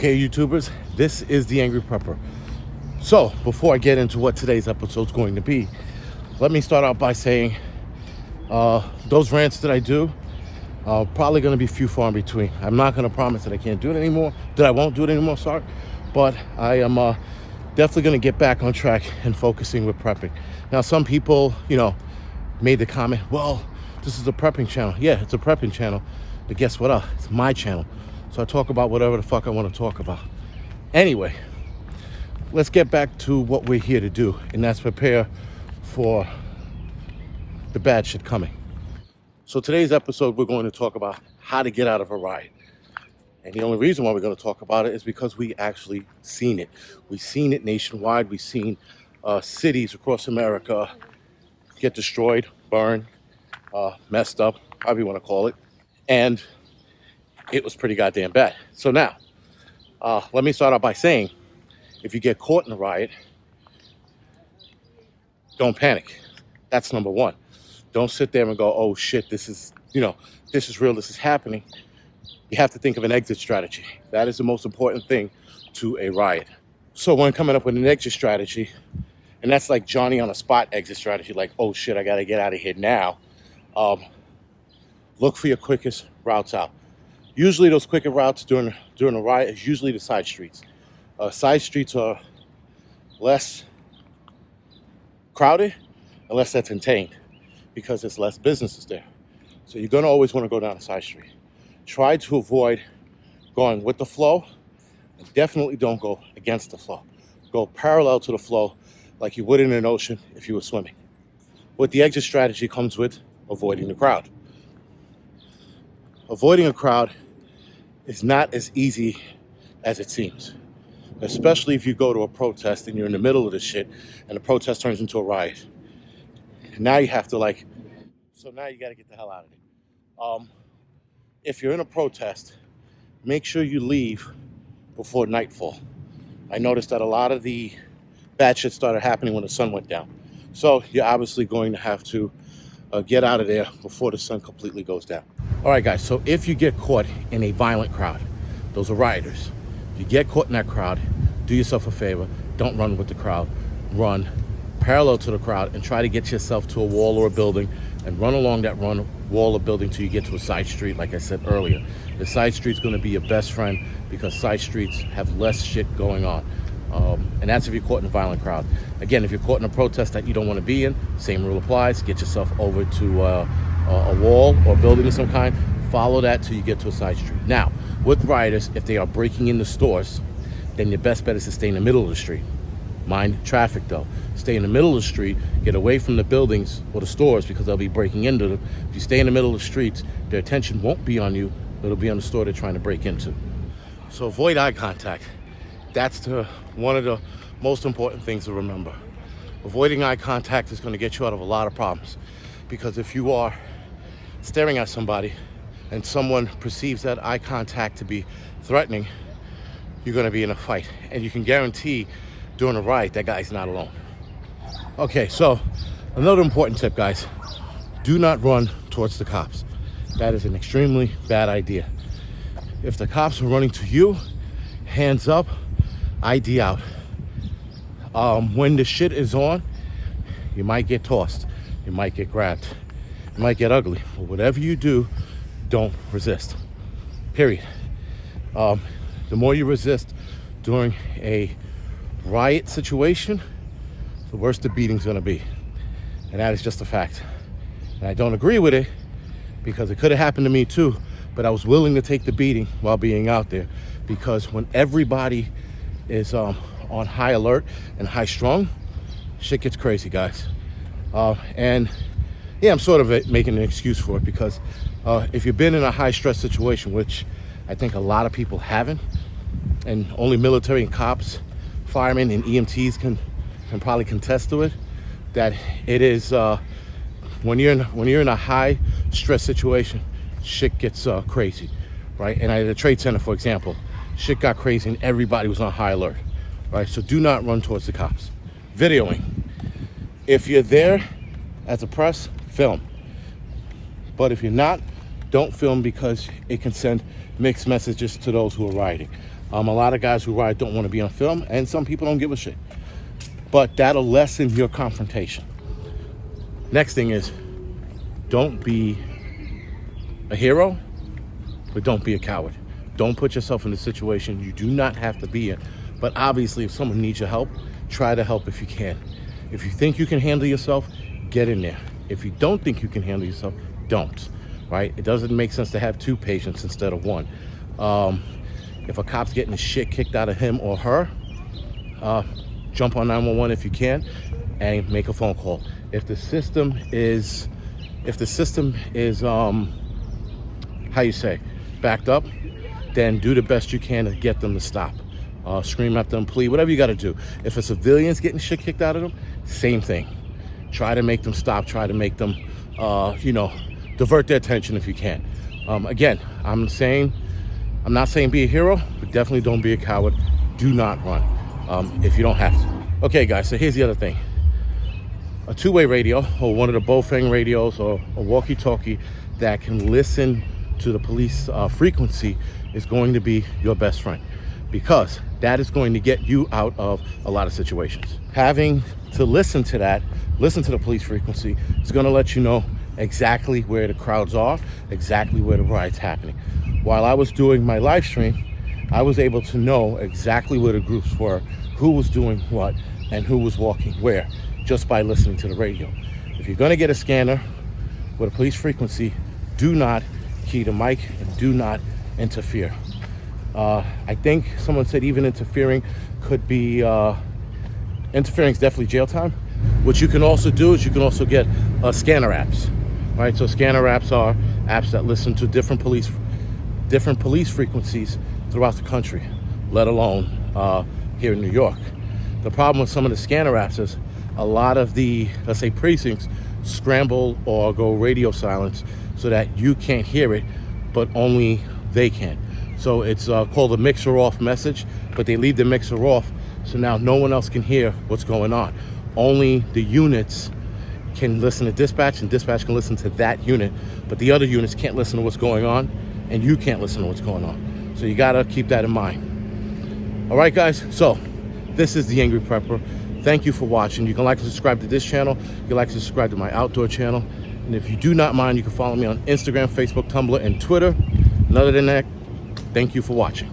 Okay, YouTubers, this is the Angryprepper. So, before I get into what today's episode is going to be, let me start out by saying those rants that I do are probably going to be few far in between. I'm not going to promise that I can't do it anymore, that I won't do it anymore, sorry. But I am definitely going to get back on track and focusing with prepping. Now, some people, made the comment, well, this is a prepping channel. Yeah, it's a prepping channel. But guess what? It's my channel. So I talk about whatever the fuck I want to talk about. Anyway, let's get back to what we're here to do, and that's prepare for the bad shit coming. So today's episode, we're going to talk about how to get out of a riot. And the only reason why we're going to talk about it is because we actually seen it. We've seen it nationwide. We've seen cities across America get destroyed, burned, messed up, however you want to call it. And it was pretty goddamn bad. So now, let me start out by saying, if you get caught in a riot, don't panic. That's number one. Don't sit there and go, oh shit, this is real, this is happening. You have to think of an exit strategy. That is the most important thing to a riot. So when coming up with an exit strategy, and that's like Johnny on a spot exit strategy, like, oh shit, I gotta get out of here now. Look for your quickest routes out. Usually those quicker routes during a riot is usually the side streets. Side streets are less crowded and less contained because there's less businesses there. So you're gonna always wanna go down a side street. Try to avoid going with the flow, and definitely don't go against the flow. Go parallel to the flow like you would in an ocean if you were swimming. With the exit strategy comes with avoiding the crowd. Avoiding a crowd is not as easy as it seems, especially if you go to a protest and you're in the middle of this shit and the protest turns into a riot. And now you have to now you got to get the hell out of it. If you're in a protest, make sure you leave before nightfall. I noticed that a lot of the bad shit started happening when the sun went down. So you're obviously going to have to get out of there before the sun completely goes down. All right, guys, so if you get caught in a violent crowd, those are rioters. If you get caught in that crowd, do yourself a favor. Don't run with the crowd. Run parallel to the crowd and try to get yourself to a wall or a building and run along that wall or building till you get to a side street, like I said earlier. The side street's gonna be your best friend because side streets have less shit going on. And that's if you're caught in a violent crowd. Again, if you're caught in a protest that you don't want to be in, same rule applies. Get yourself over to a wall or building of some kind. Follow that till you get to a side street. Now, with rioters, if they are breaking into stores, then your best bet is to stay in the middle of the street. Mind traffic though. Stay in the middle of the street, get away from the buildings or the stores because they'll be breaking into them. If you stay in the middle of the streets, their attention won't be on you, it'll be on the store they're trying to break into. So avoid eye contact. That's one of the most important things to remember. Avoiding eye contact is going to get you out of a lot of problems, because if you are staring at somebody and someone perceives that eye contact to be threatening, you're going to be in a fight. And you can guarantee during a riot that guy's not alone. Okay, so another important tip, guys, do not run towards the cops. That is an extremely bad idea. If the cops are running to you, hands up, ID out. When the shit is on, you might get tossed, you might get grabbed, you might get ugly, but whatever you do, don't resist, period. The more you resist during a riot situation, the worse the beating's gonna be. And that is just a fact. And I don't agree with it because it could have happened to me too, but I was willing to take the beating while being out there, because when everybody is on high alert and high strung, shit gets crazy, guys. And yeah, I'm sort of making an excuse for it because if you've been in a high stress situation, which I think a lot of people haven't, and only military and cops, firemen and EMTs can probably contest to it, that it is when you're in a high stress situation, shit gets crazy, right? And at a trade center, for example, shit got crazy and everybody was on high alert, right? So do not run towards the cops. Videoing. If you're there as a press, film. But if you're not, don't film because it can send mixed messages to those who are rioting. A lot of guys who ride don't want to be on film, and some people don't give a shit. But that'll lessen your confrontation. Next thing is, don't be a hero, but don't be a coward. Don't put yourself in a situation you do not have to be in. But obviously, if someone needs your help, try to help if you can. If you think you can handle yourself, get in there. If you don't think you can handle yourself, don't, right? It doesn't make sense to have two patients instead of one. If a cop's getting the shit kicked out of him or her, jump on 911 if you can and make a phone call. If the system is how you say, backed up, then do the best you can to get them to stop. Scream at them, plead, whatever you got to do. If a civilian's getting shit kicked out of them, same thing. Try to make them stop. Try to make them, divert their attention if you can. Again, I'm not saying be a hero, but definitely don't be a coward. Do not run if you don't have to. Okay, guys, so here's the other thing. A two-way radio, or one of the Bofang radios, or a walkie-talkie that can listen to the police frequency is going to be your best friend, because that is going to get you out of a lot of situations. Having to listen to the police frequency is going to let you know exactly where the crowds are, exactly where the riot's happening. While I was doing my live stream, I was able to know exactly where the groups were, who was doing what, and who was walking where, just by listening to the radio. If you're going to get a scanner with a police frequency, do not key the mic and do not interfere. I think someone said even interfering could be, interfering is definitely jail time. What you can also do is you can also get scanner apps, right? So scanner apps are apps that listen to different police frequencies throughout the country, let alone here in New York. The problem with some of the scanner apps is a lot of the, let's say, precincts scramble or go radio silence so that you can't hear it, but only they can. So it's called a mixer off message, but they leave the mixer off, so now no one else can hear what's going on. Only the units can listen to dispatch, and dispatch can listen to that unit, but the other units can't listen to what's going on, and you can't listen to what's going on. So you gotta keep that in mind. All right, guys, so this is the Angryprepper. Thank you for watching. You can like and subscribe to this channel. You can like and subscribe to my outdoor channel. And if you do not mind, you can follow me on Instagram, Facebook, Tumblr, and Twitter. And other than that, thank you for watching.